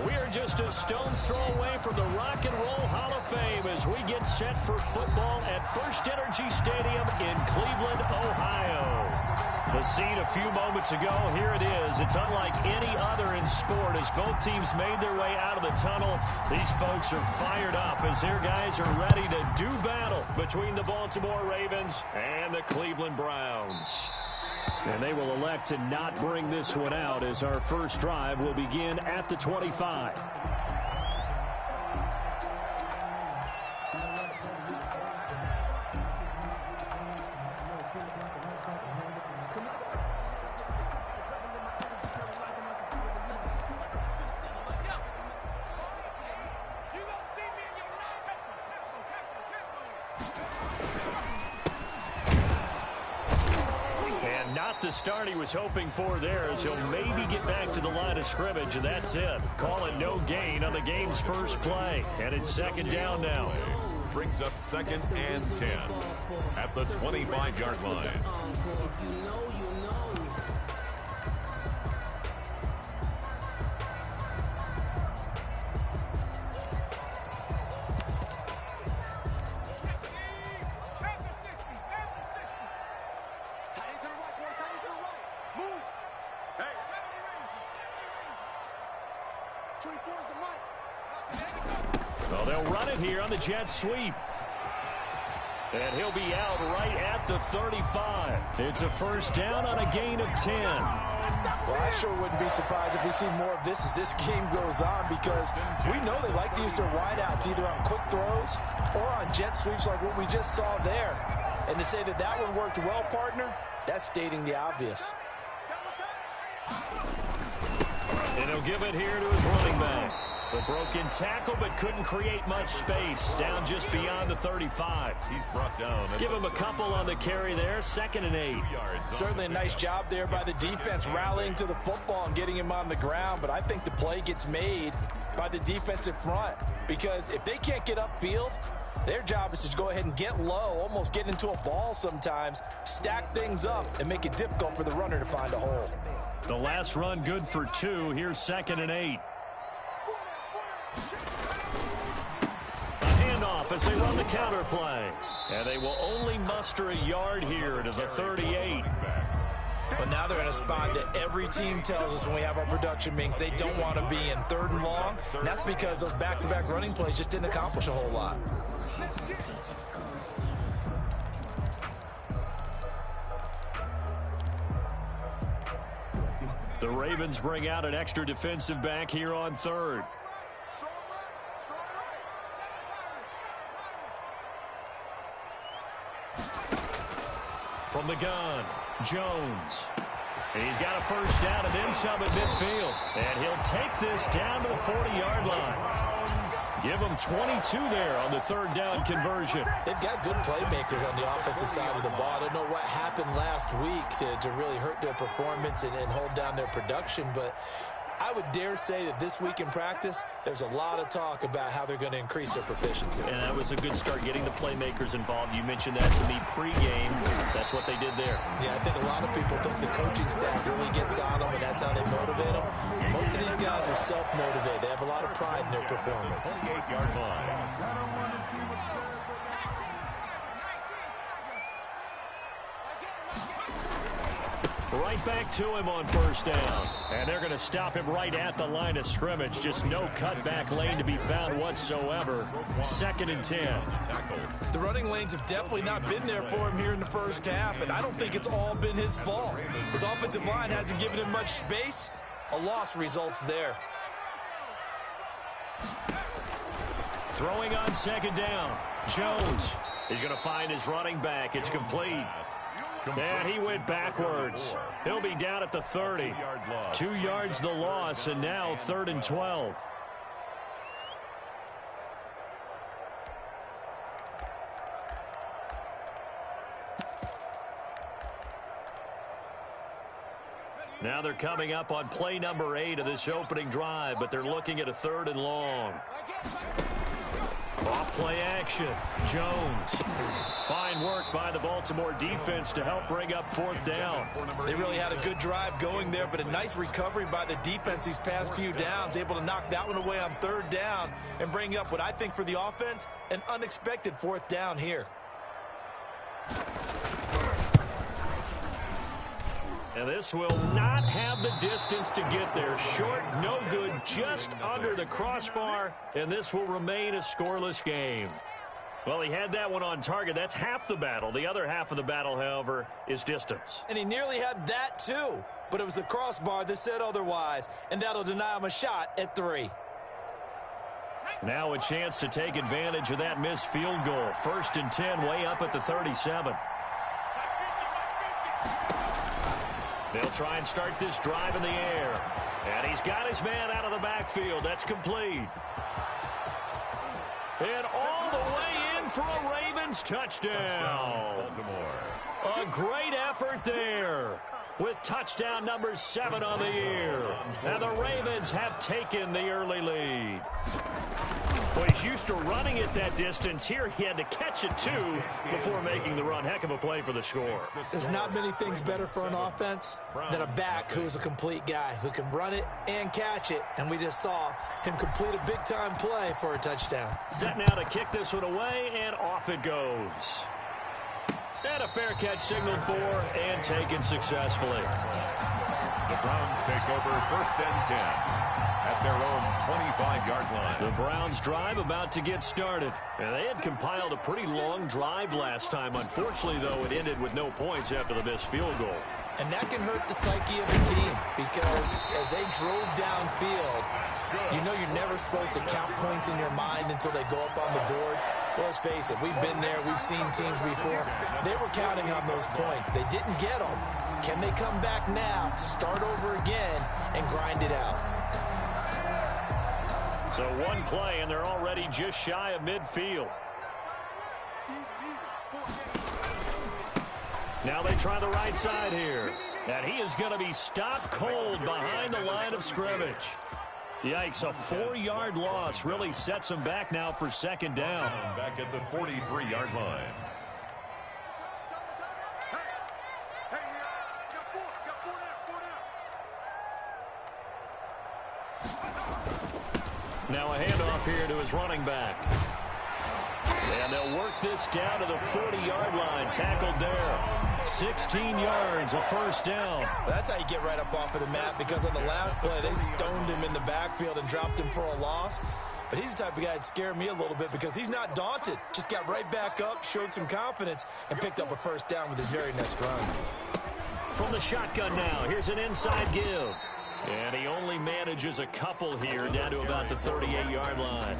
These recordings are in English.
We are just a stone's throw away from the Rock and Roll Hall of Fame as we get set for football at First Energy Stadium in Cleveland, Ohio. The scene a few moments ago, here it is. It's unlike any other in sport as both teams made their way out of the tunnel. These folks are fired up as their guys are ready to do battle between the Baltimore Ravens and the Cleveland Browns. And they will elect to not bring this one out as our first drive will begin at the 25. Not the start he was hoping for there as he'll maybe get back to the line of scrimmage, and that's it. Call it no gain on the game's first play, and it's second down now. Brings up 2nd and 10 at the 25-yard line. Well, they'll run it here on the jet sweep. And he'll be out right at the 35. It's a first down on a gain of 10. Well, I sure wouldn't be surprised if we see more of this as this game goes on, because we know they like to use their wideouts either on quick throws or on jet sweeps like what we just saw there. And to say that that one worked well, partner, that's stating the obvious. And he'll give it here to his running back. A broken tackle, but couldn't create much space. Down just beyond the 35. He's brought down. Give him a couple on the carry there. 2nd and 8. Certainly a nice job there by the defense rallying to the football and getting him on the ground. But I think the play gets made by the defensive front, because if they can't get upfield, their job is to go ahead and get low, almost get into a ball sometimes, stack things up, and make it difficult for the runner to find a hole. The last run good for 2. Here's 2nd and 8. A handoff as they run the counter play. And they will only muster a yard here to the 38. But now they're in a spot that every team tells us when we have our production meetings they don't want to be in, 3rd and long. And that's because those back-to-back running plays just didn't accomplish a whole lot. The Ravens bring out an extra defensive back here on 3rd. From the gun, Jones. And he's got a first down and then some at midfield. And he'll take this down to the 40-yard line. Give them 22 there on the 3rd down conversion. They've got good playmakers on the offensive side of the ball. I don't know what happened last week to really hurt their performance and hold down their production, but I would dare say that this week in practice, there's a lot of talk about how they're going to increase their proficiency. And that was a good start, getting the playmakers involved. You mentioned that to me pregame. That's what they did there. Yeah, I think a lot of people think the coaching staff really gets on them, and that's how they motivate them. Most of these guys are self-motivated. They have a lot of pride in their performance. 48-yard line. Right back to him on first down. And they're going to stop him right at the line of scrimmage. Just no cutback lane to be found whatsoever. 2nd and 10. The running lanes have definitely not been there for him here in the first half, and I don't think it's all been his fault. His offensive line hasn't given him much space. A loss results there. Throwing on 2nd down. Jones. He's going to find his running back. It's complete. And he went backwards. He'll be down at the 30. 2 yards the loss, and now 3rd and 12. Now they're coming up on play number 8 of this opening drive, but they're looking at a 3rd and long. Off play action. Jones. Fine work by the Baltimore defense to help bring up 4th down. They really had a good drive going there, but a nice recovery by the defense these past few downs, able to knock that one away on 3rd down and bring up what I think for the offense, an unexpected 4th down here. And this will not have the distance to get there. Short, no good, just under the crossbar, and this will remain a scoreless game. Well, he had that one on target. That's half the battle. The other half of the battle, however, is distance. And he nearly had that too, but it was the crossbar that said otherwise, and that'll deny him a shot at 3. Now a chance to take advantage of that missed field goal. 1st and 10, way up at the 37. They'll try and start this drive in the air. And he's got his man out of the backfield. That's complete. And all the way in for a Ravens touchdown. A great effort there, with touchdown number 7 on the year. And the Ravens have taken the early lead. Well, he's used to running it that distance. Here he had to catch it, too, before making the run. Heck of a play for the score. There's not many things better for an offense than a back who's a complete guy who can run it and catch it. And we just saw him complete a big-time play for a touchdown. Set now to kick this one away, and off it goes. And a fair catch signaled for and taken successfully. The Browns take over 1st and 10 at their own 25-yard line. The Browns drive about to get started. And they had compiled a pretty long drive last time. Unfortunately, though, it ended with no points after the missed field goal. And that can hurt the psyche of the team, because as they drove downfield, you know you're never supposed to count points in your mind until they go up on the board. Well, let's face it, we've been there, we've seen teams before. They were counting on those points. They didn't get them. Can they come back now, start over again, and grind it out? So one play, and they're already just shy of midfield. Now they try the right side here. And he is going to be stopped cold behind the line of scrimmage. Yikes, a 4-yard loss really sets him back now for 2nd down. Back at the 43-yard line. Now a handoff here to his running back. And they'll work this down to the 40-yard line. Tackled there. 16 yards, a 1st down. That's how you get right up off of the map, because on the last play, they stoned him in the backfield and dropped him for a loss. But he's the type of guy that scared me a little bit, because he's not daunted. Just got right back up, showed some confidence, and picked up a 1st down with his very next run. From the shotgun now, here's an inside give. And he only manages a couple here, down to about the 38-yard line.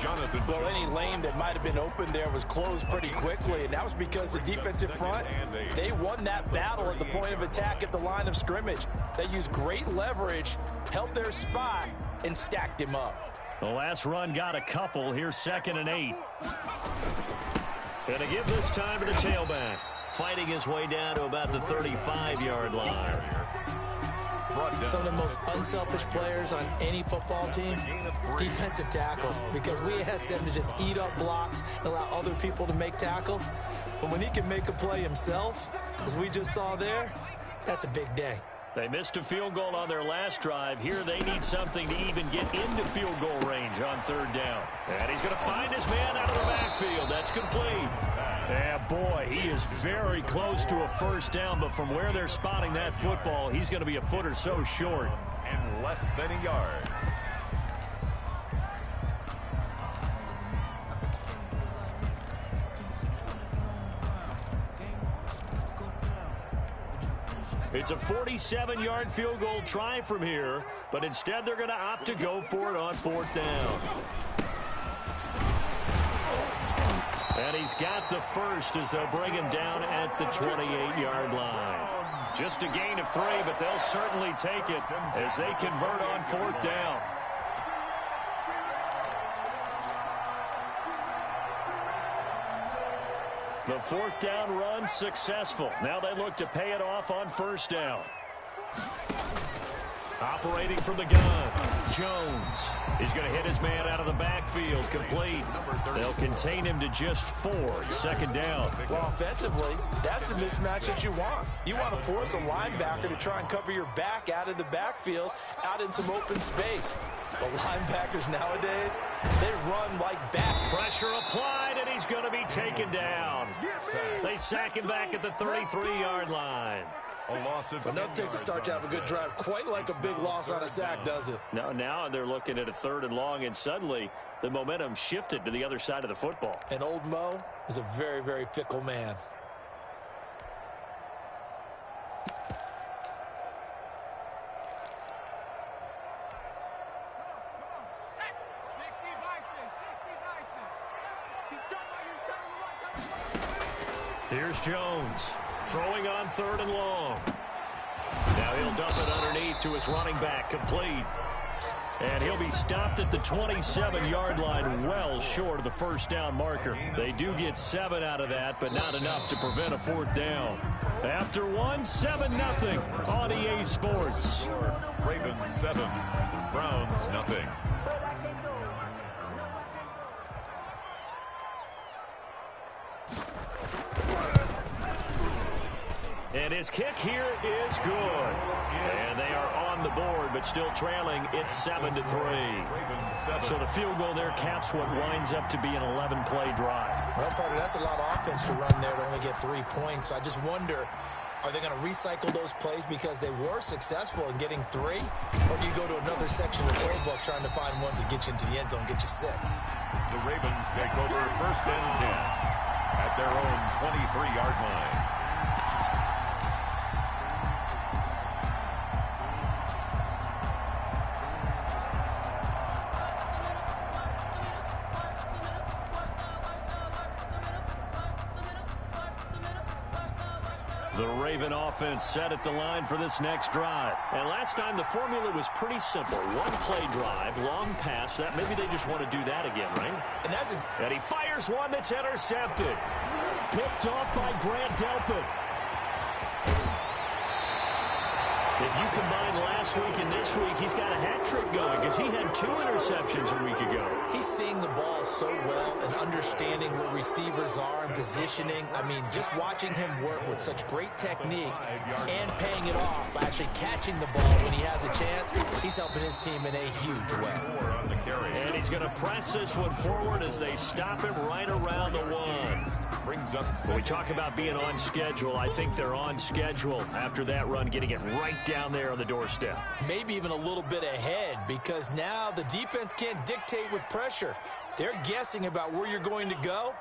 Jonathan. Well, any lane that might have been open there was closed pretty quickly, and that was because the defensive front, they won that battle at the point of attack at the line of scrimmage. They used great leverage, held their spot, and stacked him up. The last run got a couple. Here's 2nd and 8. And to give this time to the tailback, fighting his way down to about the 35-yard line. Some of the most unselfish players on any football team, defensive tackles, because we ask them to just eat up blocks and allow other people to make tackles. But when he can make a play himself, as we just saw there, that's a big day. They missed a field goal on their last drive. Here they need something to even get into field goal range on 3rd down. And he's going to find his man out of the backfield. That's complete. Yeah, boy, he is very close to a 1st down, but from where they're spotting that football, he's going to be a foot or so short. And less than a yard. It's a 47-yard field goal try from here, but instead they're going to opt to go for it on 4th down. And he's got the first as they'll bring him down at the 28-yard line. Just a gain of 3, but they'll certainly take it as they convert on 4th down. The 4th down run successful. Now they look to pay it off on 1st down. Operating from the gun, Jones. He's going to hit his man out of the backfield, complete. They'll contain him to just 4, second down. Well, offensively, that's the mismatch that you want. You want to force a linebacker to try and cover your back out of the backfield, out in some open space. The linebackers nowadays, they run like back. Pressure applied, and he's going to be taken down. They sack him back at the 33-yard line. But enough takes to start to have a good drive. Quite like a big loss on a sack, does it? Now they're looking at a 3rd and long, and suddenly the momentum shifted to the other side of the football. And old Mo is a very, very fickle man. Here's Jones, throwing on 3rd and long. Now he'll dump it underneath to his running back, complete. And he'll be stopped at the 27-yard line, well short of the first down marker. They do get 7 out of that, but not enough to prevent a 4th down. After 1, 7-0 on EA Sports. Ravens 7, Browns nothing. And his kick here is good. And they are on the board, but still trailing. It's 7-3. So the field goal there caps what winds up to be an 11-play drive. Well, partner, that's a lot of offense to run there to only get 3 points. So I just wonder, are they going to recycle those plays because they were successful in getting 3? Or do you go to another section of the playbook trying to find ones that get you into the end zone, get you 6? The Ravens take over 1st and 10 at their own 23-yard line. The Raven offense set at the line for this next drive. And last time the formula was pretty simple. 1-play drive, long pass. That maybe they just want to do that again, right? And he fires one that's intercepted. Picked off by Grant Delpit. If you combine last week and this week, he's got a hat trick going because he had 2 interceptions a week ago. He's seeing the ball so well and understanding where receivers are and positioning. I mean, just watching him work with such great technique and paying it off by actually catching the ball when he has a chance, he's helping his team in a huge way. And he's going to press this one forward as they stop him right around the 1. When we talk about being on schedule, I think they're on schedule after that run, getting it right down there on the doorstep. Maybe even a little bit ahead because now the defense can't dictate with pressure. They're guessing about where you're going to go.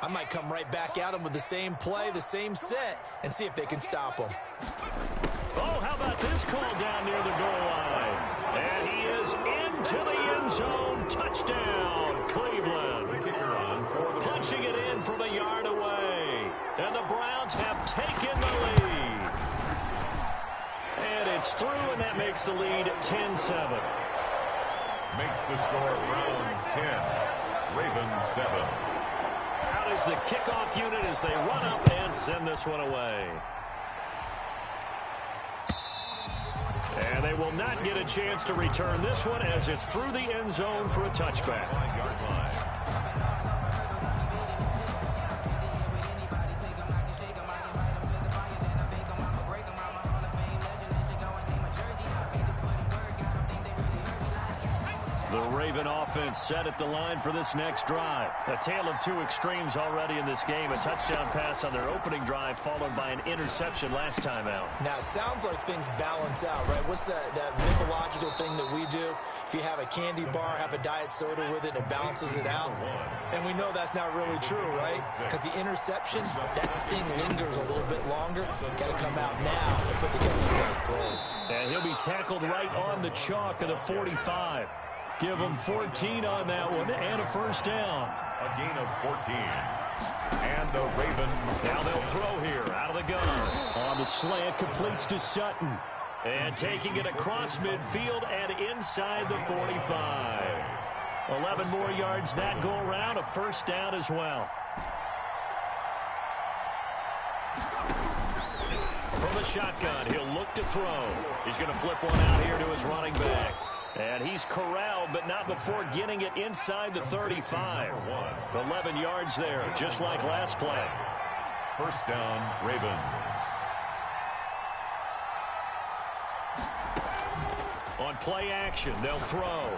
I might come right back at them with the same play, the same set, and see if they can stop them. Oh, how about this call down near the goal line? And he is into the end zone. Touchdown, Cleveland. Punching it in from a yard away. And the Browns have taken the lead. And it's through, and that makes the lead 10-7. Makes the score Browns 10, Ravens 7. Out is the kickoff unit as they run up and send this one away. And they will not get a chance to return this one as it's through the end zone for a touchback. The Raven offense set at the line for this next drive. A tale of 2 extremes already in this game. A touchdown pass on their opening drive followed by an interception last time out. Now, it sounds like things balance out, right? What's that mythological thing that we do? If you have a candy bar, have a diet soda with it, it balances it out. And we know that's not really true, right? Because the interception, that sting lingers a little bit longer. Got to come out now and put together some nice plays. And he'll be tackled right on the chalk of the 45. Give them 14 on that one and a first down. A gain of 14. And the Raven. Now they'll throw here out of the gun. On the slant, completes to Sutton. And taking it across midfield and inside the 45. 11 more yards that go around, a first down as well. From the shotgun. He'll look to throw. He's going to flip one out here to his running back. And he's corralled, but not before getting it inside the 35. 11 yards there, just like last play. First down, Ravens. On play action, they'll throw.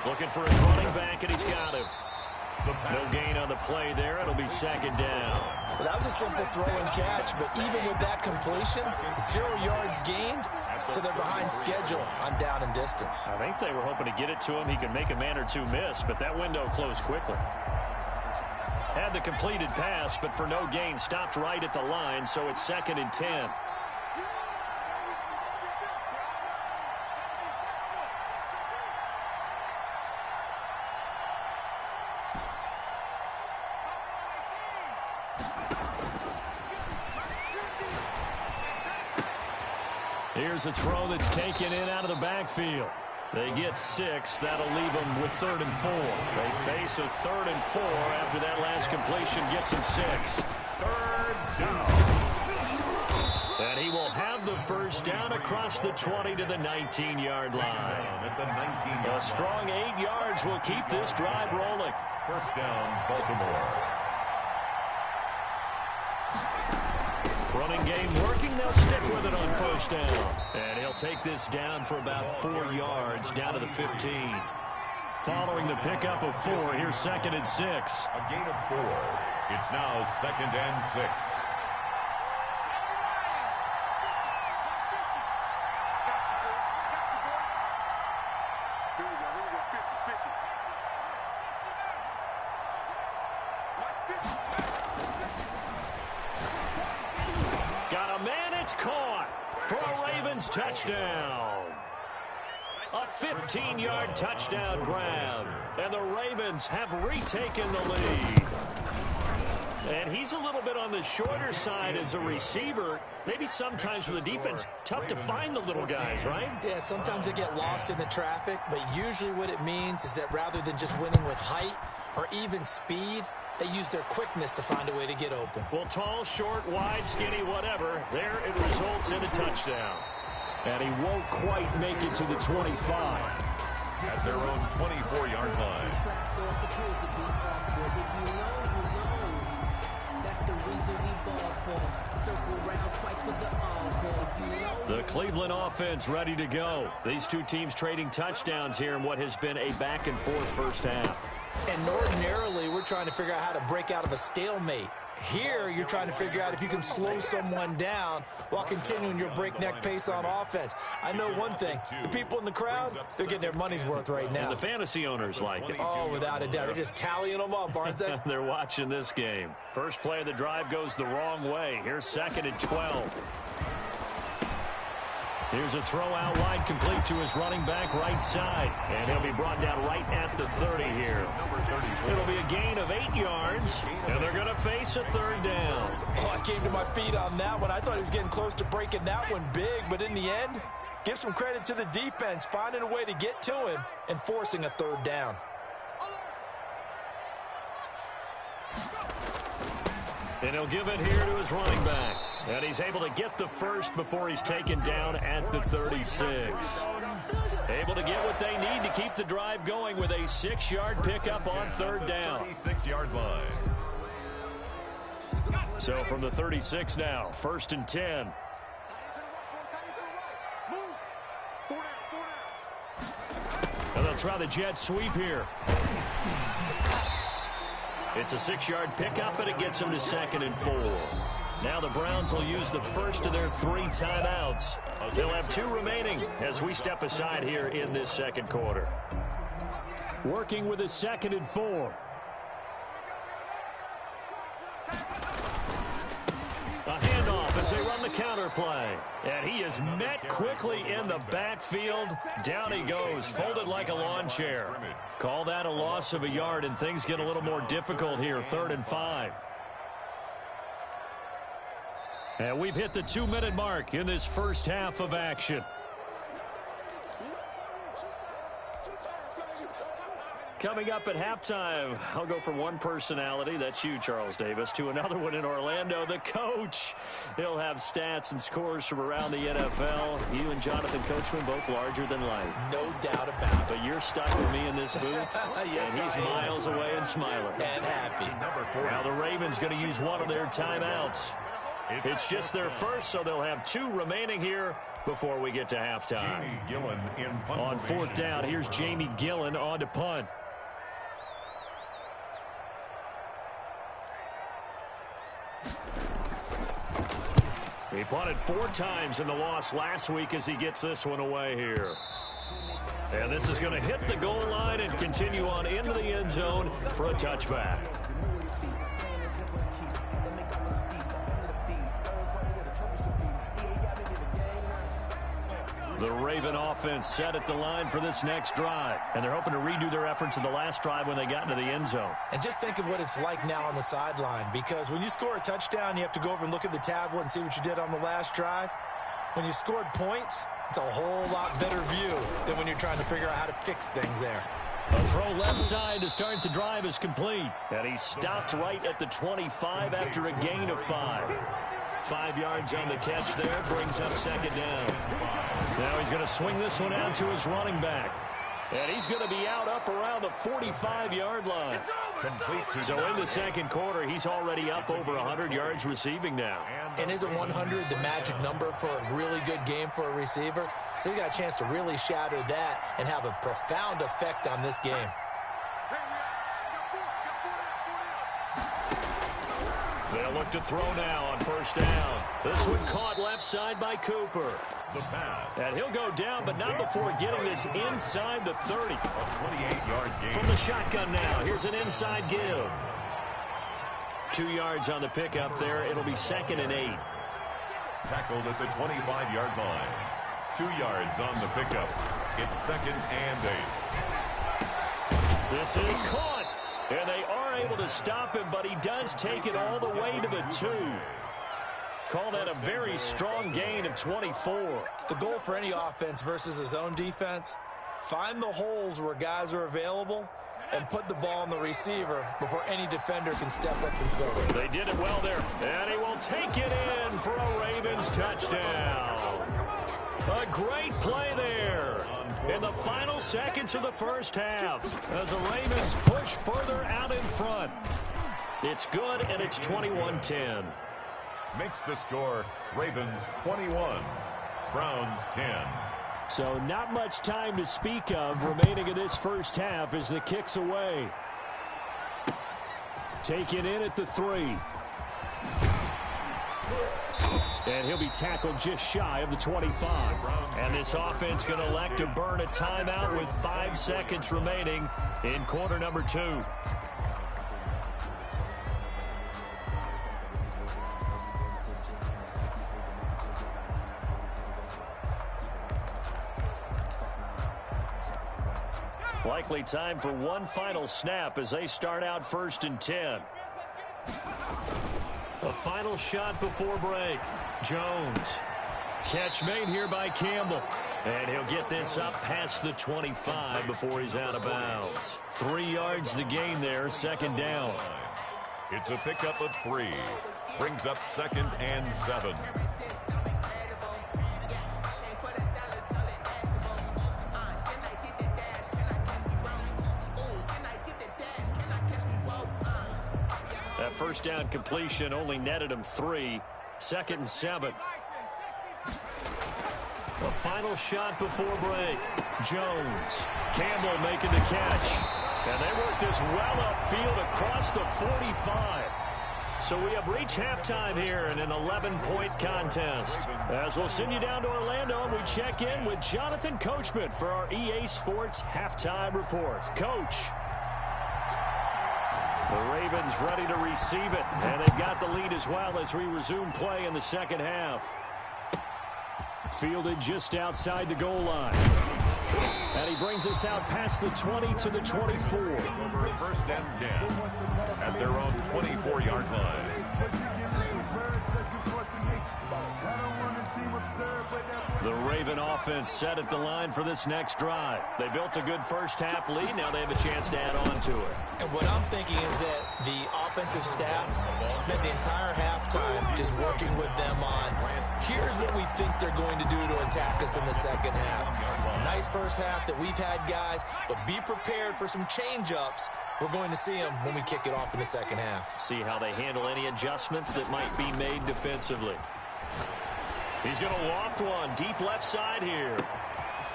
Looking for his running back, and he's got him. No gain on the play there. It'll be second down. Well, that was a simple throw and catch, but even with that completion, 0 yards gained, so they're behind schedule on down and distance. I think they were hoping to get it to him. He could make a man or two miss, but that window closed quickly. Had the completed pass, but for no gain, stopped right at the line, so it's 2nd and 10. Here's a throw that's taken in out of the backfield. They get 6. That'll leave them with 3rd and 4. They face a 3rd and 4 after that last completion gets them 6. 3rd down. And he will have the first down across the 20 to the 19-yard line. At the 19-yard A strong 8 yards will keep this drive rolling. First down, Baltimore. Running game working. They'll stick with it on first down. And he'll take this down for about 4 yards down to the 15. Following the pickup of 4, here's 2nd and 6. A gain of 4. It's now 2nd and 6. Got a man, it's caught for a Ravens touchdown. A 15-yard touchdown grab, and the Ravens have retaken the lead. And he's a little bit on the shorter side as a receiver. Maybe sometimes for the defense, tough to find the little guys, right? Yeah, sometimes they get lost in the traffic, but usually what it means is that rather than just winning with height or even speed, they use their quickness to find a way to get open. Well, tall, short, wide, skinny, whatever, there it results in a touchdown. And he won't quite make it to the 25. At their own 24-yard line. The Cleveland offense ready to go. These two teams trading touchdowns here in what has been a back-and-forth first half. And ordinarily, we're trying to figure out how to break out of a stalemate. Here, you're trying to figure out if you can slow someone down while continuing your breakneck pace on offense. I know one thing. The people in the crowd, they're getting their money's worth right now. And the fantasy owners like it. Oh, without a doubt. They're just tallying them up, aren't they? They're watching this game. First play of the drive goes the wrong way. Here's 2nd and 12. Here's a throw out wide, complete to his running back right side. And he'll be brought down right at the 30 here. It'll be a gain of 8 yards, and they're going to face a 3rd down. Oh, I came to my feet on that one. I thought he was getting close to breaking that one big, but in the end, give some credit to the defense, finding a way to get to him and forcing a 3rd down. And he'll give it here to his running back. And he's able to get the first before he's taken down at the 36. Able to get what they need to keep the drive going with a 6-yard pickup on 3rd down. 36-yard line. So from the 36 now, 1st and 10. And they'll try the jet sweep here. It's a 6-yard pickup, and it gets them to 2nd and 4. Now the Browns will use the first of their 3 timeouts. They'll have 2 remaining as we step aside here in this second quarter. Working with a 2nd and 4. A handoff as they run the counter play. And he is met quickly in the backfield. Down he goes, folded like a lawn chair. Call that a loss of a yard, and things get a little more difficult here. 3rd and 5. And we've hit the 2-minute mark in this first half of action. Coming up at halftime, I'll go from one personality, that's you, Charles Davis, to another one in Orlando, the coach. He'll have stats and scores from around the NFL. You and Jonathan Coachman both larger than life. No doubt about it. But you're stuck with me in this booth, yes, and he's miles away and smiling. And happy. Now the Ravens going to use one of their timeouts. It's just their first, so they'll have 2 remaining here before we get to halftime. Jamie Gillen in punt On 4th down, here's Jamie Gillen on to punt. He punted 4 times in the loss last week as he gets this one away here. And this is going to hit the goal line and continue on into the end zone for a touchback. The Raven offense set at the line for this next drive. And they're hoping to redo their efforts in the last drive when they got into the end zone. And just think of what it's like now on the sideline, because when you score a touchdown, you have to go over and look at the tablet and see what you did on the last drive. When you scored points, it's a whole lot better view than when you're trying to figure out how to fix things there. A throw left side to start the drive is complete. And he stopped right at the 25 after a gain of 5. 5 yards on the catch there, brings up 2nd down. Now he's going to swing this one out to his running back. And he's going to be out up around the 45-yard line. So in the 2nd quarter, he's already up over 100 yards receiving now. And isn't 100 the magic number for a really good game for a receiver? So he got a chance to really shatter that and have a profound effect on this game. They'll look to throw now on 1st down. This one caught left side by Cooper. The pass. And he'll go down, but not before getting this inside the 30. A 28-yard gain. From the shotgun now, here's an inside give. 2 yards on the pickup there. It'll be 2nd and 8. Tackled at the 25-yard line. 2 yards on the pickup. It's 2nd and 8. This is caught. And they are able to stop him, but he does take it all the way to the 2. Call that a very strong gain of 24. The goal for any offense versus his own defense, find the holes where guys are available and put the ball on the receiver before any defender can step up and fill it. They did it well there, and he will take it in for a Ravens touchdown. A great play there in the final seconds of the first half as the Ravens push further out in front. It's good, and it's 21-10. Makes the score Ravens 21, Browns 10. So not much time to speak of remaining in this first half as the kick's away. Taken in at the 3. And he'll be tackled just shy of the 25. And this offense going to elect to burn a timeout with 5 seconds remaining in quarter number 2. Likely time for one final snap as they start out 1st and 10. A final shot before break. Jones. Catch made here by Campbell. And he'll get this up past the 25 before he's out of bounds. 3 yards the gain there, 2nd down. It's a pickup of 3. Brings up 2nd and 7. That 1st down completion only netted him 3. 2nd and 7. A final shot before break. Jones. Campbell making the catch. And they work this well upfield across the 45. So we have reached halftime here in an 11-point contest. As we'll send you down to Orlando, and we check in with Jonathan Coachman for our EA Sports Halftime Report. Coach. The Ravens ready to receive it, and they've got the lead as well as we resume play in the 2nd half. Fielded just outside the goal line. And he brings us out past the 20 to the 24. Over 1st and 10 at their own 24-yard line. The Raven offense set at the line for this next drive. They built a good first-half lead. Now they have a chance to add on to it. And what I'm thinking is that the offensive staff spent the entire halftime just working with them on, here's what we think they're going to do to attack us in the second half. Nice first half that we've had, guys, but be prepared for some change-ups. We're going to see them when we kick it off in the second half. See how they handle any adjustments that might be made defensively. He's going to loft one deep left side here.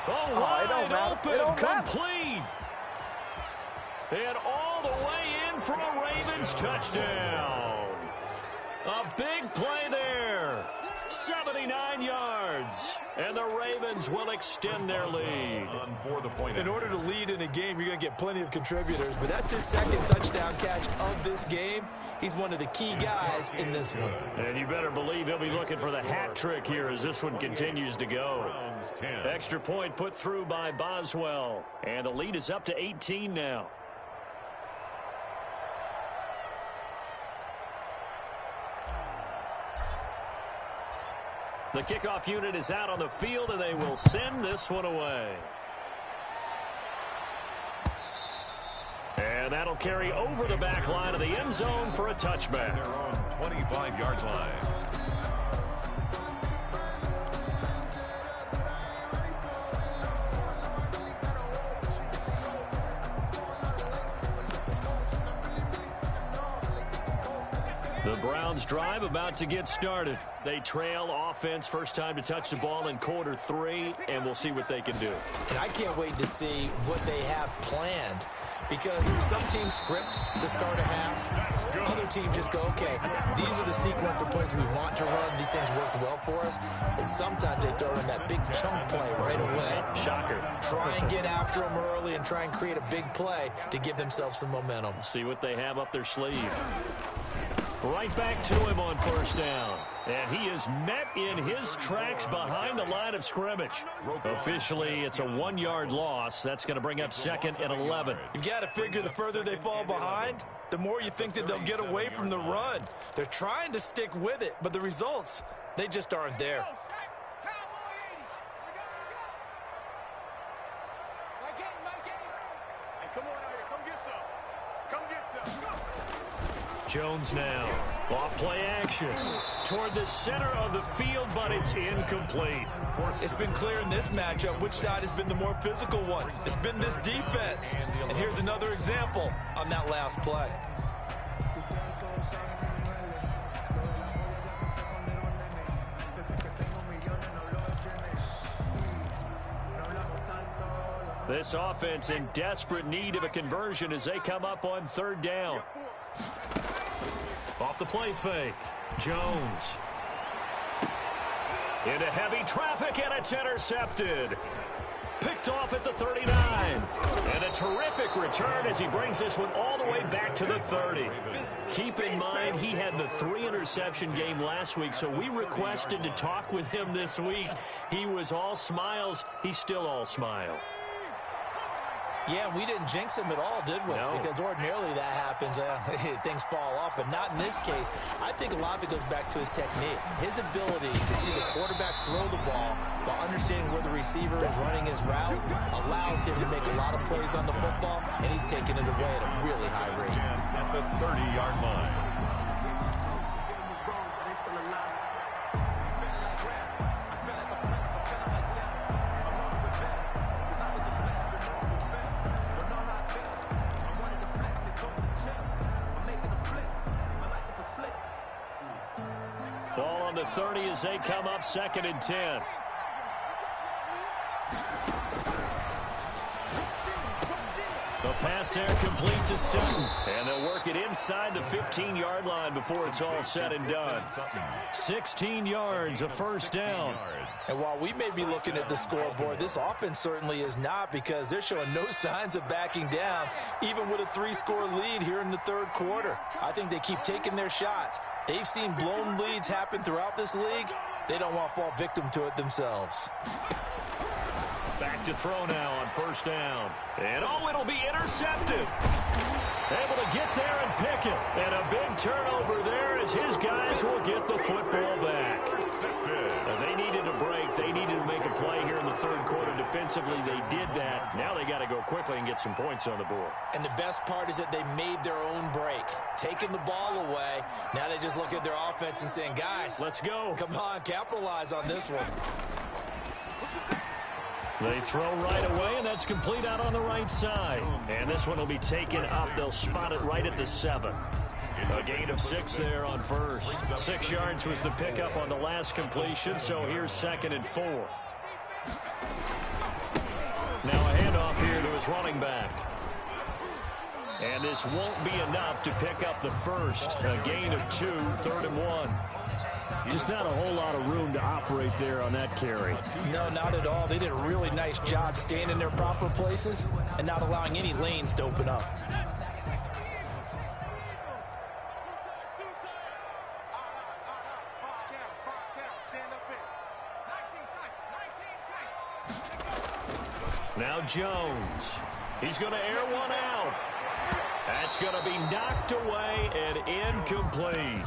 Oh, wide open, complete. And all the way in for a Ravens touchdown. A big play there. 79 yards. And the Ravens will extend their lead. In order to lead in a game, you're going to get plenty of contributors, but that's his second touchdown catch of this game. He's one of the key guys in this one. And you better believe he'll be looking for the hat trick here as this one continues to go. Extra point put through by Boswell. And the lead is up to 18 now. The kickoff unit is out on the field, and they will send this one away. And that'll carry over the back line of the end zone for a touchback. Their own 25-yard line. The Browns drive about to get started. They trail offense first time to touch the ball in quarter 3, and we'll see what they can do. And I can't wait to see what they have planned, because some teams script to start a half. Other teams just go, okay, these are the sequence of plays we want to run. These things worked well for us. And sometimes they throw in that big chunk play right away. Shocker. Try and get after them early and try and create a big play to give themselves some momentum. See what they have up their sleeve. Right back to him on first down. And he is met in his tracks behind the line of scrimmage. Officially, it's a 1-yard loss. That's going to bring up second and 11. You've got to figure the further they fall behind, the more you think that they'll get away from the run. They're trying to stick with it, but the results, they just aren't there. Jones now. Off play action. Toward the center of the field, but it's incomplete. It's been clear in this matchup which side has been the more physical one. It's been this defense. And here's another example on that last play. This offense in desperate need of a conversion as they come up on third down. Off the play fake. Jones. Into heavy traffic, and it's intercepted. Picked off at the 39. And a terrific return as he brings this one all the way back to the 30. Keep in mind, he had the 3-interception game last week, so we requested to talk with him this week. He was all smiles. He's still all smile. Yeah, we didn't jinx him at all, did we? No. Because ordinarily that happens. Things fall off, but not in this case. I think a lot of it goes back to his technique. His ability to see the quarterback throw the ball while understanding where the receiver is running his route allows him to make a lot of plays on the football, and he's taking it away at a really high rate. At the 30-yard line. Ball on the 30 as they come up second and 10. The pass there complete to Sutton. And they'll work it inside the 15-yard line before it's all said and done. 16 yards, a first down. And while we may be looking at the scoreboard, this offense certainly is not, because they're showing no signs of backing down, even with a 3-score lead here in the third quarter. I think they keep taking their shots. They've seen blown leads happen throughout this league. They don't want to fall victim to it themselves. Back to throw now on first down. And it'll be intercepted. Able to get there and pick it. And a big turnover there as his guys will get the football back. They needed a break. They needed to make a big play here in the third quarter defensively. They did that. Now they got to go quickly and get some points on the board. And the best part is that they made their own break, taking the ball away. Now they just look at their offense and saying, guys, let's go. Come on, capitalize on this one. They throw right away, and that's complete out on the right side. And this one will be taken up. They'll spot it right at the 7. A gain of 6 there on first. 6 yards was the pickup on the last completion, so here's 2nd and 4. Now a handoff here to his running back. And this won't be enough to pick up the first. A gain of 2, 3rd and 1. Just not a whole lot of room to operate there on that carry. No, not at all. They did a really nice job staying in their proper places and not allowing any lanes to open up. Now Jones. He's going to air one out. That's going to be knocked away and incomplete.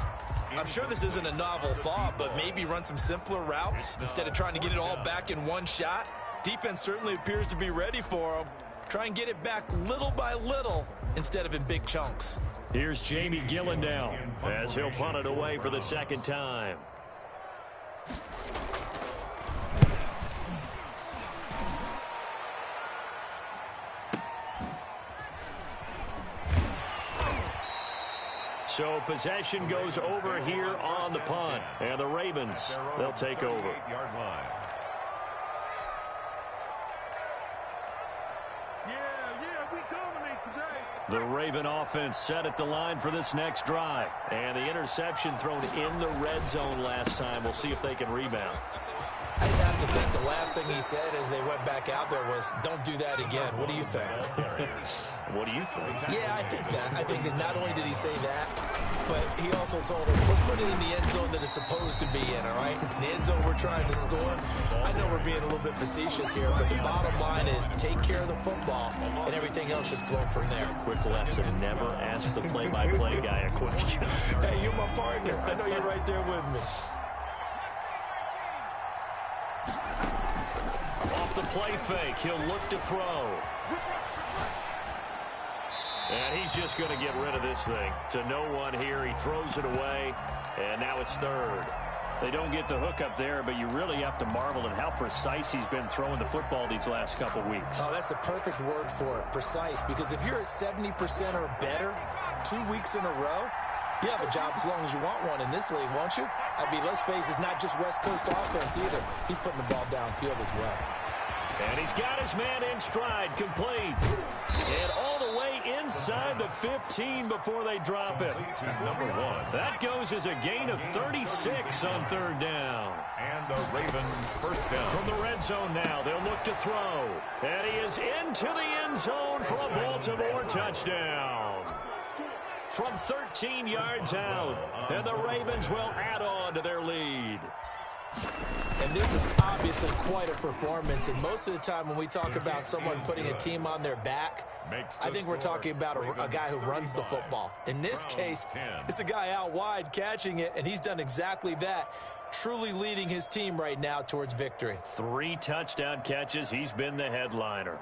I'm sure this isn't a novel thought, but maybe run some simpler routes instead of trying to get it all back in one shot. Defense certainly appears to be ready for them. Try and get it back little by little instead of in big chunks. Here's Jamie Gillen now as he'll punt it away for the 2nd time. So possession goes over here on the punt. And the Ravens, they'll take over. The Raven offense set at the line for this next drive. And the interception thrown in the red zone last time. We'll see if they can rebound. I just have to think the last thing he said as they went back out there was, don't do that again. What do you think? What do you think? Yeah, I think that. I think that not only did he say that, but he also told him, let's put it in the end zone that it's supposed to be in, all right? The end zone we're trying to score. I know we're being a little bit facetious here, but the bottom line is take care of the football, and everything else should flow from there. Quick lesson, never ask the play-by-play guy a question. Hey, you're my partner. I know you're right there with me. Off the play fake, he'll look to throw. And he's just going to get rid of this thing. To no one here, he throws it away, and now it's 3rd. They don't get the hook up there, but you really have to marvel at how precise he's been throwing the football these last couple weeks. Oh, that's the perfect word for it, precise, because if you're at 70% or better 2 weeks in a row, you have a job as long as you want one in this league, won't you? I mean, let's face it, it's not just West Coast offense either. He's putting the ball downfield as well. And he's got his man in stride, complete. And all the way inside the 15 before they drop it. Number 1. That goes as a gain of 36 on 3rd down. And the Ravens first down. From the red zone now, they'll look to throw. And he is into the end zone for a Baltimore touchdown. From 13 yards out, and the Ravens will add on to their lead. And this is obviously quite a performance. And most of the time when we talk about someone putting a team on their back, I think we're talking about a guy who runs the football. In this case, it's a guy out wide catching it, and he's done exactly that, truly leading his team right now towards victory. 3 touchdown catches. He's been the headliner.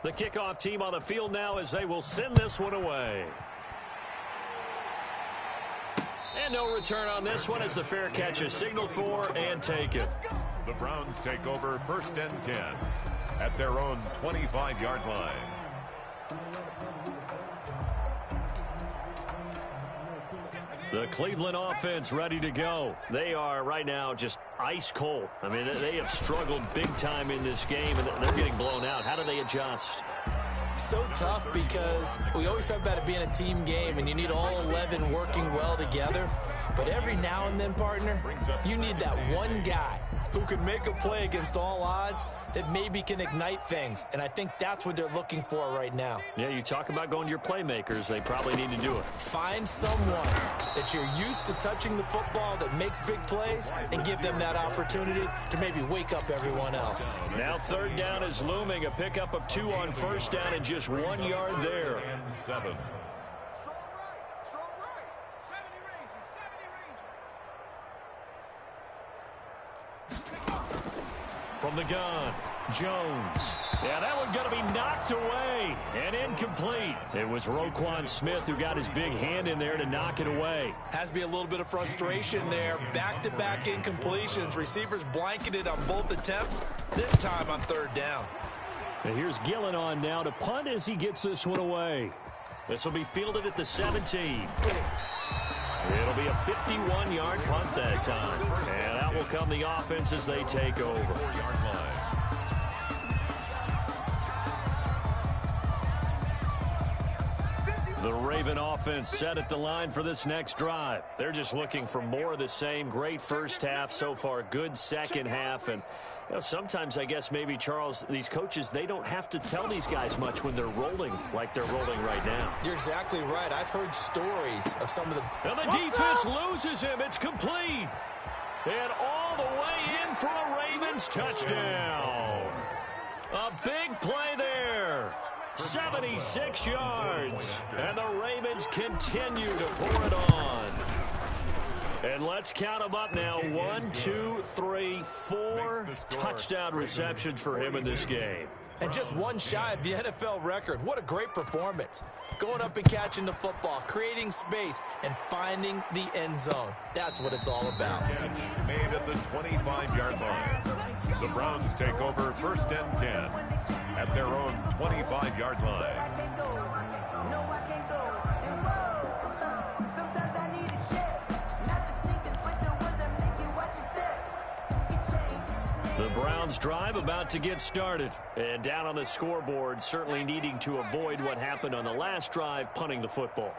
The kickoff team on the field now as they will send this one away. And no return on this one as the fair catch is signaled for and taken. The Browns take over 1st and 10 at their own 25-yard line. The Cleveland offense ready to go. They are right now just ice cold. I mean, they have struggled big time in this game, and they're getting blown out. How do they adjust? So tough because we always talk about it being a team game, and you need all 11 working well together. But every now and then, partner, you need that one guy who can make a play against all odds that maybe can ignite things. And I think that's what they're looking for right now. Yeah, you talk about going to your playmakers. They probably need to do it. Find someone that you're used to touching the football that makes big plays and give them that opportunity to maybe wake up everyone else. Now third down is looming. A pickup of 2 on first down and just 1 yard there. And 7. From the gun, Jones. Yeah, that one going to be knocked away and incomplete. It was Roquan Smith who got his big hand in there to knock it away. Has to be a little bit of frustration there. Back-to-back incompletions. Receivers blanketed on both attempts, this time on third down. And here's Gillen on now to punt as he gets this one away. This will be fielded at the 17. It'll be a 51-yard punt that time. And out will come the offense as they take over. 4-yard line. The Raven offense set at the line for this next drive. They're just looking for more of the same. Great first half so far. Good second half. And you know, sometimes I guess maybe, Charles, these coaches, they don't have to tell these guys much when they're rolling like they're rolling right now. You're exactly right. I've heard stories of some of the... Now the defense loses him. It's complete. And all the way in for a Ravens touchdown. A big play there. 76 yards. And the Ravens continue to pour it on. And let's count them up now. 1, 2, 3, 4 touchdown receptions for him in this game. And just one shy of the NFL record. What a great performance. Going up and catching the football, creating space, and finding the end zone. That's what it's all about. Catch made at the 25-yard line. The Browns take over first and 10 at their own 25-yard line. The Browns drive about to get started. And down on the scoreboard, certainly needing to avoid what happened on the last drive, punting the football.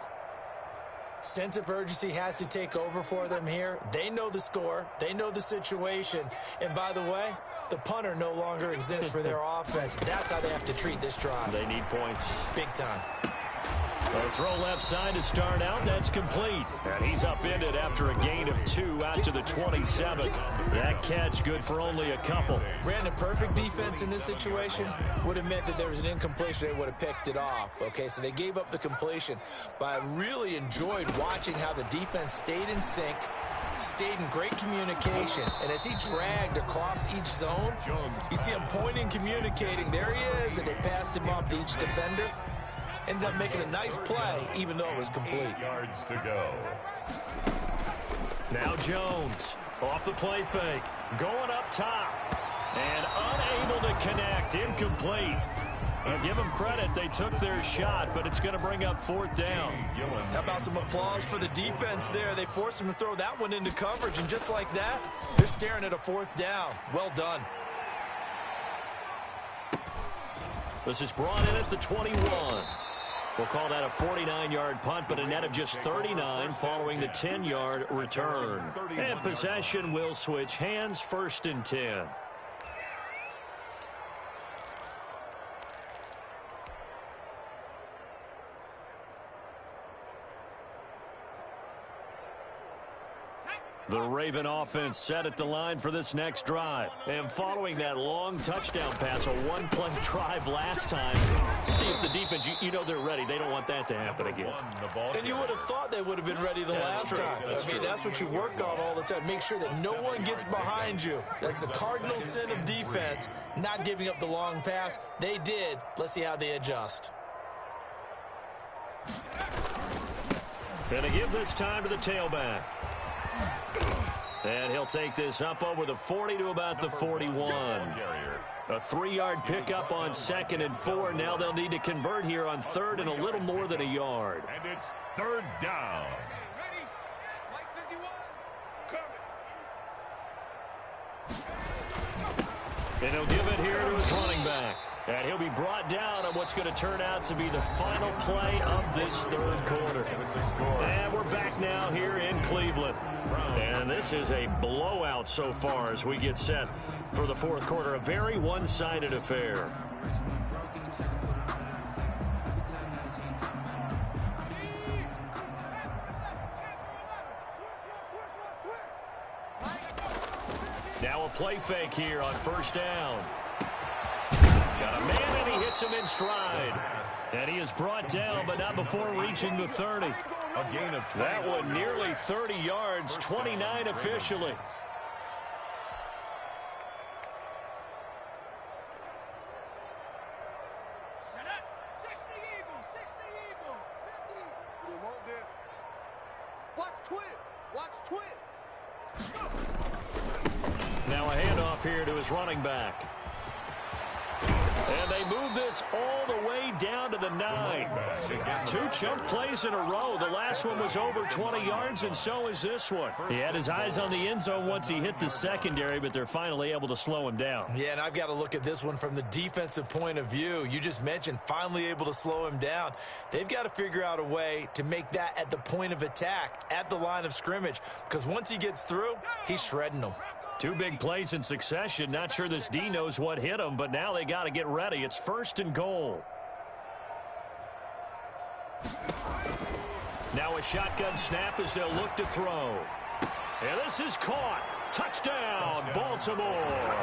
Sense of urgency has to take over for them here. They know the score. They know the situation. And by the way, the punter no longer exists for their offense. That's how they have to treat this drive. They need points. Big time. A throw left side to start out. That's complete. And he's upended after a gain of 2 out to the 27. That catch good for only a couple. Brandon, perfect defense in this situation would have meant that there was an incompletion. They would have picked it off. Okay, so they gave up the completion. But I really enjoyed watching how the defense stayed in sync, stayed in great communication. And as he dragged across each zone, you see him pointing, communicating. There he is, and they passed him off to each defender. Ended up making a nice play, even though it was complete. 8 yards to go. Now Jones off the play fake, going up top, and unable to connect, incomplete. I'll give them credit, they took their shot, but it's going to bring up fourth down. How about some applause for the defense there? They forced him to throw that one into coverage, and just like that, they're staring at a fourth down. Well done. This is brought in at the 21. We'll call that a 49-yard punt, but a net of just 39 following the 10-yard return. And possession will switch hands, first and 10. The Raven offense set at the line for this next drive. And following that long touchdown pass, a one-play drive last time, see if the defense, you know they're ready. They don't want that to happen again. And you would have thought they would have been ready the last time. That's what you work on all the time. Make sure that no one gets behind you. That's the cardinal sin of defense, not giving up the long pass. They did. Let's see how they adjust. Gonna give this time to the tailback. And he'll take this up over the 40 to about the 41. A 3-yard pickup on second and 4. Now they'll need to convert here on third and a little more than a yard. And it's third down. And he'll give it here to his running back. And he'll be brought down on what's going to turn out to be the final play of this third quarter. And we're back now here in Cleveland. And this is a blowout so far as we get set for the fourth quarter. A very one-sided affair. Now a play fake here on first down. Got a man, and he hits him in stride. And he is brought down, but not before reaching the 30. A gain of 20. That one nearly 30 yards, 29 officially. Now a handoff here to his running back. And they move this all the way down to the 9. 2 chunk plays in a row. The last one was over 20 yards, and so is this one. He had his eyes on the end zone once he hit the secondary, but they're finally able to slow him down. Yeah, and I've got to look at this one from the defensive point of view. You just mentioned finally able to slow him down. They've got to figure out a way to make that at the point of attack, at the line of scrimmage, because once he gets through, he's shredding them. 2 big plays in succession. Not sure this D knows what hit him, but now they got to get ready. It's 1st and goal. Now a shotgun snap as they'll look to throw. And this is caught. Touchdown, Baltimore.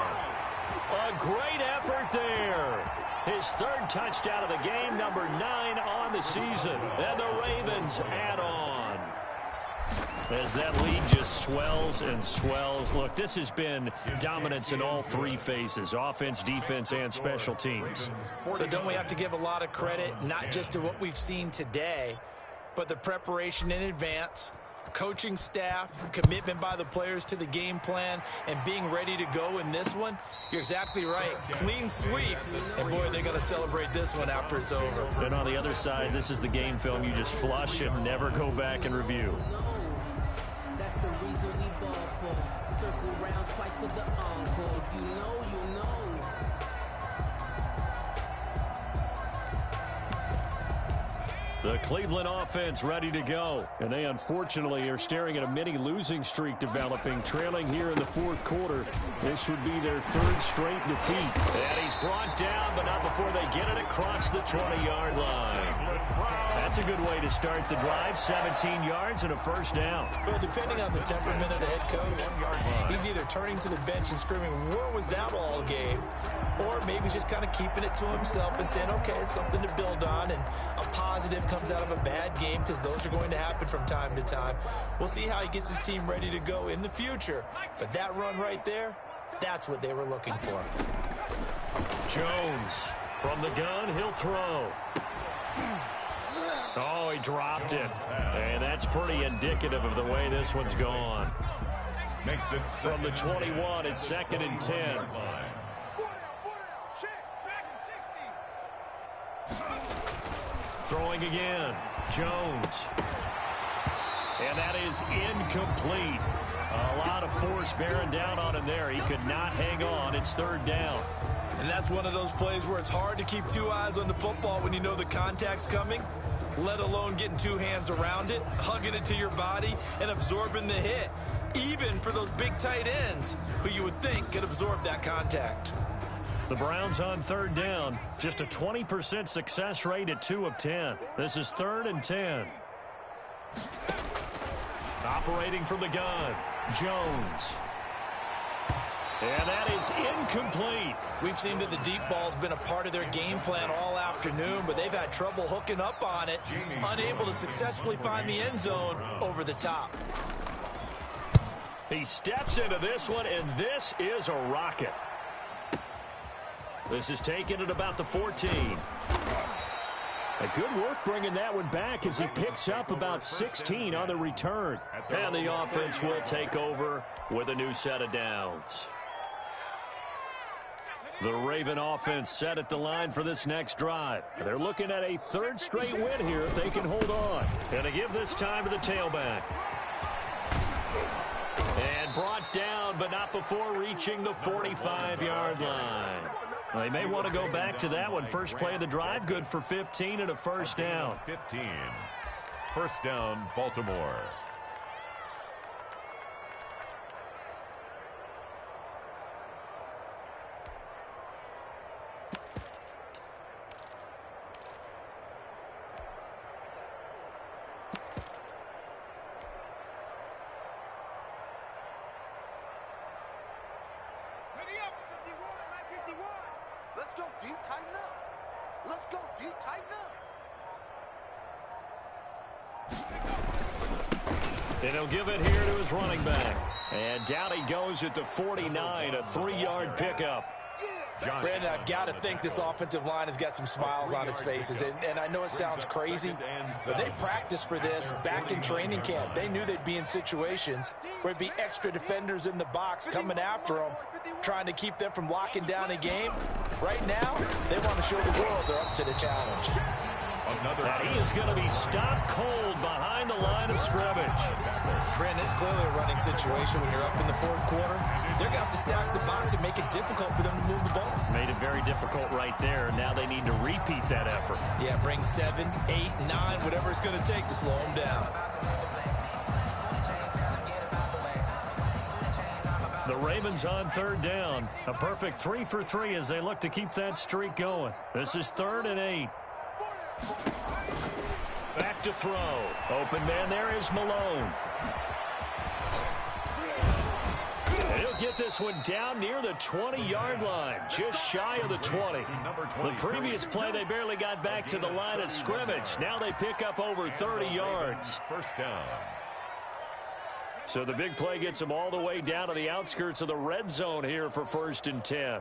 A great effort there. His 3rd touchdown of the game, number 9 on the season. And the Ravens add on. As that lead just swells and swells. Look, this has been dominance in all 3 phases, offense, defense, and special teams. So don't we have to give a lot of credit, not just to what we've seen today, but the preparation in advance, coaching staff, commitment by the players to the game plan, and being ready to go in this one? You're exactly right. Clean sweep. And, boy, they're going to celebrate this one after it's over. And on the other side, this is the game film you just flush and never go back and review. That's the reason we ball for. Circle round twice for the encore. If you know, you know. The Cleveland offense ready to go. And they unfortunately are staring at a mini losing streak developing, trailing here in the fourth quarter. This would be their 3rd straight defeat. And he's brought down, but not before they get it across the 20-yard line. That's a good way to start the drive. 17 yards and a 1st down. Well, depending on the temperament of the head coach, he's either turning to the bench and screaming, where was that all game? Or maybe just kind of keeping it to himself and saying, okay, it's something to build on, and a positive comes out of a bad game, because those are going to happen from time to time. We'll see how he gets his team ready to go in the future. But that run right there, that's what they were looking for. Jones from the gun, he'll throw. Oh, he dropped it. And that's pretty indicative of the way this one's gone. Makes it from the 21, it's 2nd and 10. Throwing again. Jones. And that is incomplete. A lot of force bearing down on him there. He could not hang on. It's 3rd down. And that's one of those plays where it's hard to keep 2 eyes on the football when you know the contact's coming, let alone getting 2 hands around it, hugging it to your body, and absorbing the hit, even for those big tight ends who you would think could absorb that contact. The Browns on 3rd down. Just a 20% success rate at 2 of 10. This is 3rd and 10. Operating from the gun, Jones. And that is incomplete. We've seen that the deep ball's been a part of their game plan all afternoon, but they've had trouble hooking up on it, unable to successfully find the end zone over the top. He steps into this one, and this is a rocket. This is taken at about the 14. A good work bringing that one back as he picks up about 16 on the return. And the offense will take over with a new set of downs. The Raven offense set at the line for this next drive. They're looking at a 3rd straight win here if they can hold on. And to give this time to the tailback. And brought down, but not before reaching the 45-yard line. They may want to go back to that one. First play of the drive, good for 15 and a first down. 15. First down, Baltimore. Let's go deep, tighten up. Let's go deep, tighten up. And he'll give it here to his running back. And down he goes at the 49, a 3-yard pickup. Brandon, I've got to think this offensive line has got some smiles on its faces. And I know it sounds crazy, but they practiced for this back in training camp. They knew they'd be in situations where there'd be extra defenders in the box coming after them, trying to keep them from locking down a game. Right now, they want to show the world they're up to the challenge. And he is going to be stopped cold behind the line of scrimmage. Brandon, it's clearly a running situation when you're up in the fourth quarter. They're going to have to stack the box and make it difficult for them to move the ball. Made it very difficult right there. Now they need to repeat that effort. Yeah, bring 7, 8, 9, whatever it's going to take to slow them down. The Ravens on third down. A perfect 3 for 3 as they look to keep that streak going. This is 3rd and 8. Back to throw. Open man there is Malone. And he'll get this one down near the 20-yard line, just shy of the 20. The previous play, they barely got back to the line of scrimmage. Now they pick up over 30 yards. First down. So the big play gets them all the way down to the outskirts of the red zone here for 1st and 10.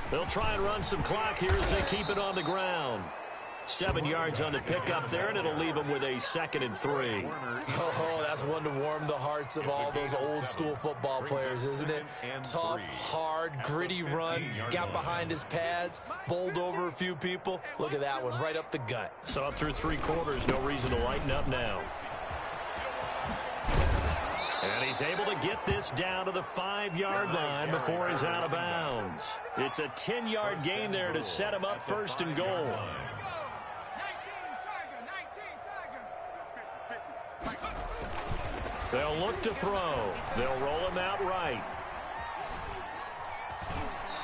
They'll try and run some clock here as they keep it on the ground. 7 yards on the pickup there, and it'll leave them with a 2nd and 3. Oh, that's one to warm the hearts of all those old-school football players, isn't it? Tough, hard, gritty run, got behind his pads, bowled over a few people. Look at that one, right up the gut. So up through 3 quarters, no reason to lighten up now. And he's able to get this down to the 5-yard line before he's out of bounds. It's a 10-yard gain there to set him up 1st and goal. They'll look to throw. They'll roll him out right.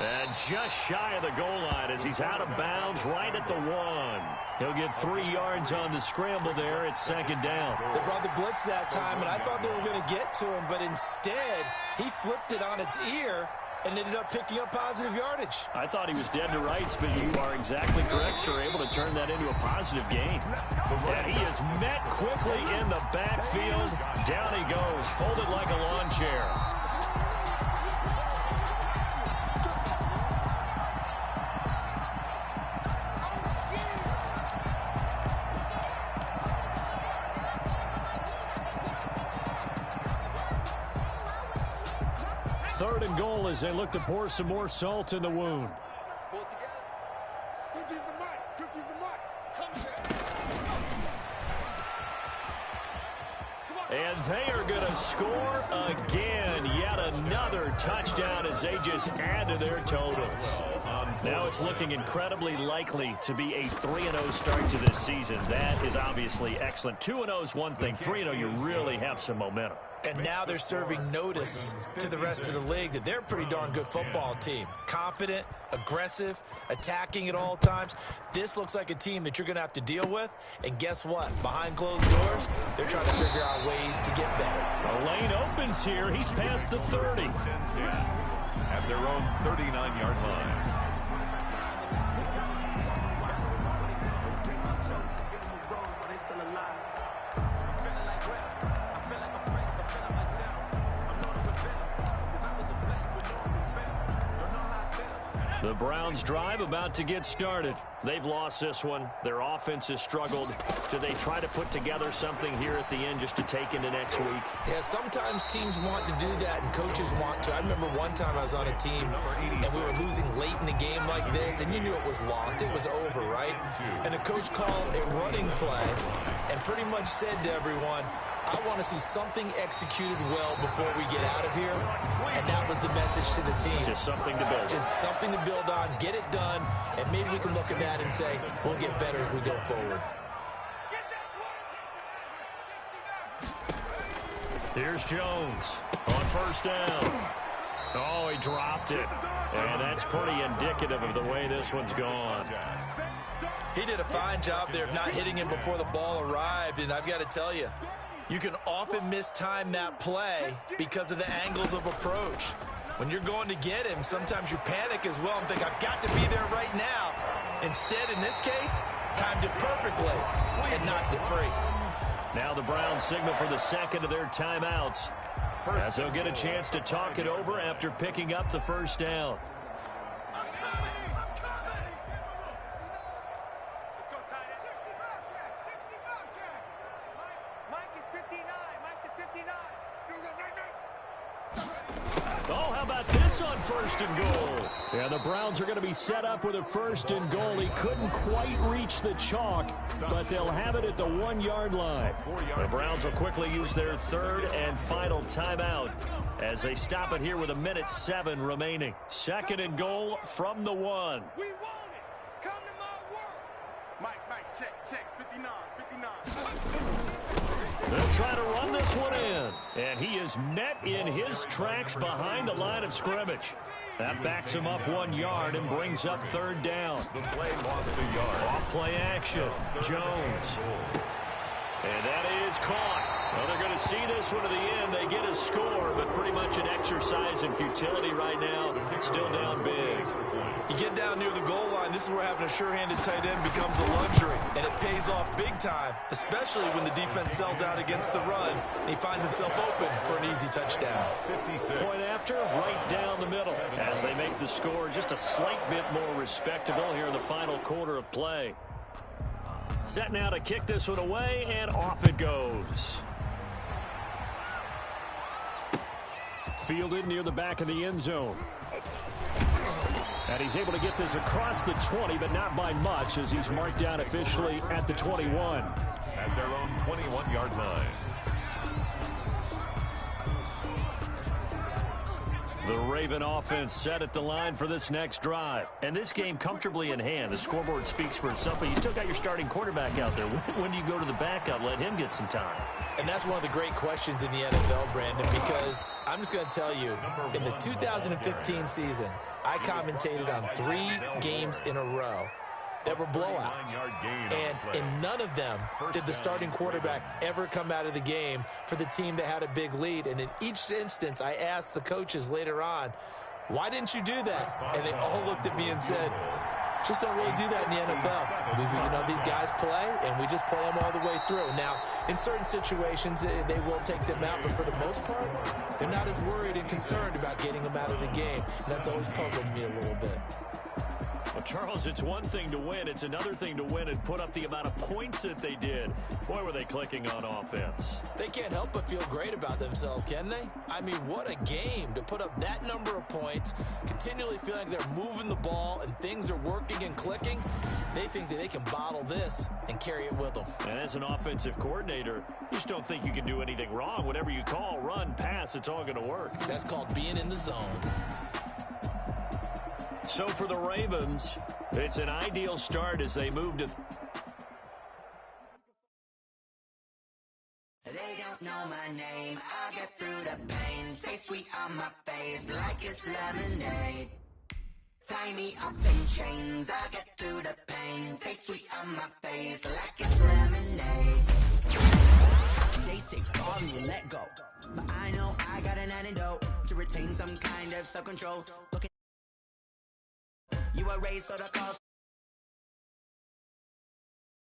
And just shy of the goal line as he's out of bounds right at the 1. He'll get 3 yards on the scramble there. It's 2nd down. They brought the blitz that time, and I thought they were going to get to him, but instead he flipped it on its ear and ended up picking up positive yardage. I thought he was dead to rights, but you are exactly correct, sir. Able to turn that into a positive gain. And he is met quickly in the backfield. Down he goes, folded like a lawn chair. Third and goal as they look to pour some more salt in the wound. Pull it together. 50's the mic. 50's the mic. And they are going to score again. Yet another touchdown as they just add to their totals. Now it's looking incredibly likely to be a 3-0 start to this season. That is obviously excellent. 2-0 is one thing. 3-0, you really have some momentum. And now they're serving notice to the rest of the league that they're a pretty darn good football team. Confident, aggressive, attacking at all times. This looks like a team that you're going to have to deal with. And guess what? Behind closed doors, they're trying to figure out ways to get better. The lane opens here. He's past the 30. At their own 39-yard line. The Browns drive about to get started. They've lost this one. Their offense has struggled. Do they try to put together something here at the end just to take into next week? Yeah, sometimes teams want to do that and coaches want to. I remember one time I was on a team and we were losing late in the game like this and you knew it was lost. It was over, right? And the coach called a running play and pretty much said to everyone, I want to see something executed well before we get out of here, and that was the message to the team. Just something to build. Just something to build on, get it done, and maybe we can look at that and say, we'll get better as we go forward. Here's Jones on first down. Oh, he dropped it. And that's pretty indicative of the way this one's gone. He did a fine job there of not hitting him before the ball arrived, and I've got to tell you, you can often mistime that play because of the angles of approach. When you're going to get him, sometimes you panic as well and think, I've got to be there right now. Instead, in this case, timed it perfectly and knocked it free. Now the Browns signal for the second of their timeouts, as they'll get a chance to talk it over after picking up the first down. Oh, how about this on first and goal? Yeah, the Browns are going to be set up with a first and goal. He couldn't quite reach the chalk, but they'll have it at the 1-yard line. The Browns will quickly use their third and final timeout as they stop it here with 1:07 remaining. Second and goal from the 1. We want it. Come to my work. Mike, check. 59. They'll try to run this one in. And he is met in his tracks behind the line of scrimmage. That backs him up 1 yard and brings up third down. The play lost a yard. Off play action. Jones. And that is caught. Well, they're going to see this one to the end. They get a score, but pretty much an exercise in futility right now. Still down big. You get down near the goal line, this is where having a sure-handed tight end becomes a luxury, and it pays off big time, especially when the defense sells out against the run, and he finds himself open for an easy touchdown. 56. Point after, right down the middle, as they make the score just a slight bit more respectable here in the final quarter of play. Set now to kick this one away, and off it goes. Fielded near the back of the end zone. And he's able to get this across the 20, but not by much, as he's marked down officially at the 21. At their own 21-yard line. The Raven offense set at the line for this next drive. And this game comfortably in hand. The scoreboard speaks for itself, but you still got your starting quarterback out there. When do you go to the backup, let him get some time? And that's one of the great questions in the NFL, Brandon, because I'm just going to tell you, in the 2015 season, I commentated on 3 games in a row that were blowouts. And in none of them did the starting quarterback ever come out of the game for the team that had a big lead. And in each instance, I asked the coaches later on, why didn't you do that? And they all looked at me and said, just don't really do that in the NFL. You know, these guys play, and we just play them all the way through. Now, in certain situations, they will take them out, but for the most part, they're not as worried and concerned about getting them out of the game. And that's always puzzled me a little bit. Well, Charles, it's one thing to win. It's another thing to win and put up the amount of points that they did. Boy, were they clicking on offense. They can't help but feel great about themselves, can they? I mean, what a game to put up that number of points, continually feeling like they're moving the ball and things are working and clicking. They think that they can bottle this and carry it with them. And as an offensive coordinator, you just don't think you can do anything wrong. Whatever you call, run, pass, it's all going to work. That's called being in the zone. So for the Ravens, it's an ideal start as they move to... They don't know my name. I get through the pain. Taste sweet on my face like it's lemonade. Tie me up in chains. I get through the pain. Taste sweet on my face like it's lemonade. They say sorry and let go, but I know I got an antidote to retain some kind of self-control. You were raised so the cause